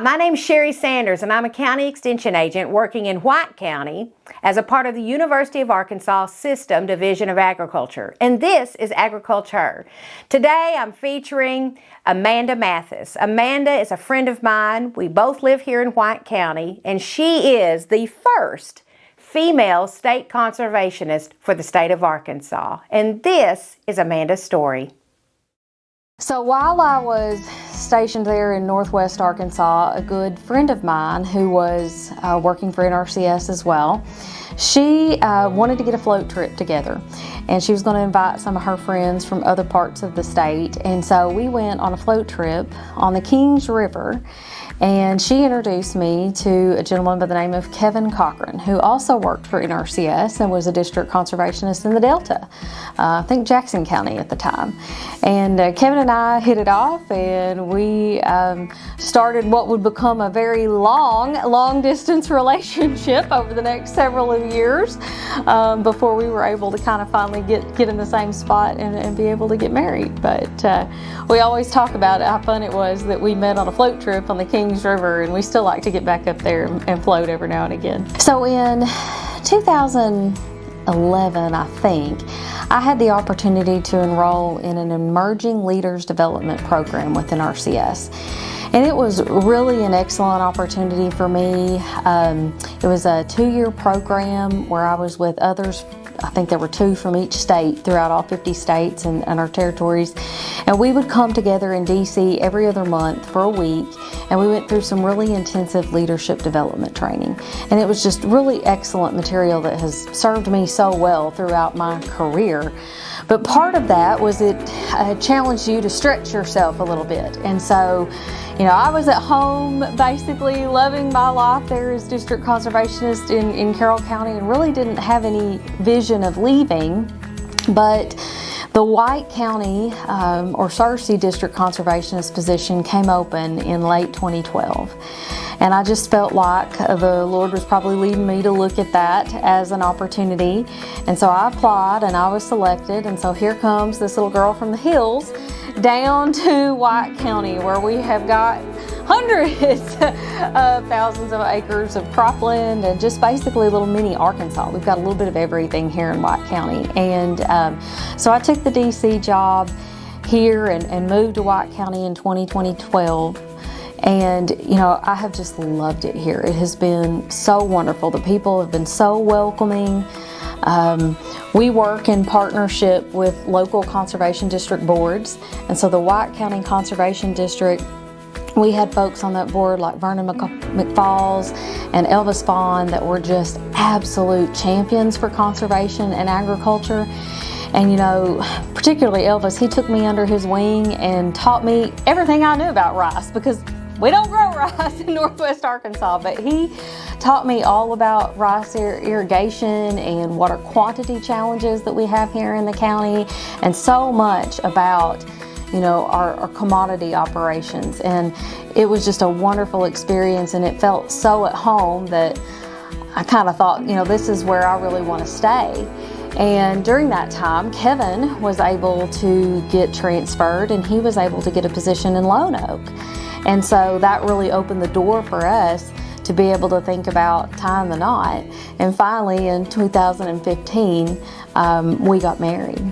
my name's Sherry Sanders, and I'm a county extension agent working in White County as a part of the University of Arkansas System Division of Agriculture. And this is Agriculture. Today I'm featuring Amanda Mathis. Amanda is a friend of mine. We both live here in White County, and she is the first female state conservationist for the state of Arkansas. And this is Amanda's story. So while I was stationed there in Northwest Arkansas, a good friend of mine who was working for NRCS as well, she wanted to get a float trip together, and she was going to invite some of her friends from other parts of the state. And so we went on a float trip on the Kings River, and she introduced me to a gentleman by the name of Kevin Cochran, who also worked for NRCS and was a district conservationist in the Delta, I think Jackson County at the time. And Kevin and I hit it off, and we started what would become a very long distance relationship over the next several years before we were able to kind of finally get in the same spot and be able to get married. But we always talk about how fun it was that we met on a float trip on the Kings River, and we still like to get back up there and float every now and again. So in 2011, I think, I had the opportunity to enroll in an emerging leaders development program with NRCS. And it was really an excellent opportunity for me. It was a 2-year program where I was with others. I think there were 2 from each state throughout all 50 states and our territories. And we would come together in DC every other month for a week, and we went through some really intensive leadership development training. And it was just really excellent material that has served me so well throughout my career. But part of that was it challenged you to stretch yourself a little bit. And so, you know, I was at home basically loving my life there as district conservationist in Carroll County, and really didn't have any vision of leaving. But the White County or Searcy district conservationist position came open in late 2012. And I just felt like the Lord was probably leading me to look at that as an opportunity. And so I applied and I was selected. And so here comes this little girl from the hills down to White County, where we have got hundreds of thousands of acres of cropland and just basically a little mini Arkansas. We've got a little bit of everything here in White County. And so I took the DC job here and moved to White County in 2012. And, you know, I have just loved it here. It has been so wonderful. The people have been so welcoming. We work in partnership with local conservation district boards. And so the White County Conservation District, we had folks on that board like Vernon McFalls and Elvis Vaughn that were just absolute champions for conservation and agriculture. And, you know, particularly Elvis, he took me under his wing and taught me everything I knew about rice, because we don't grow rice in Northwest Arkansas, but he taught me all about rice irrigation and water quantity challenges that we have here in the county, and so much about, you know, our commodity operations. And it was just a wonderful experience, and it felt so at home that I kind of thought, you know, this is where I really want to stay. And during that time, Kevin was able to get transferred, and he was able to get a position in Lone Oak. And so that really opened the door for us to be able to think about tying the knot. And finally, in 2015, we got married.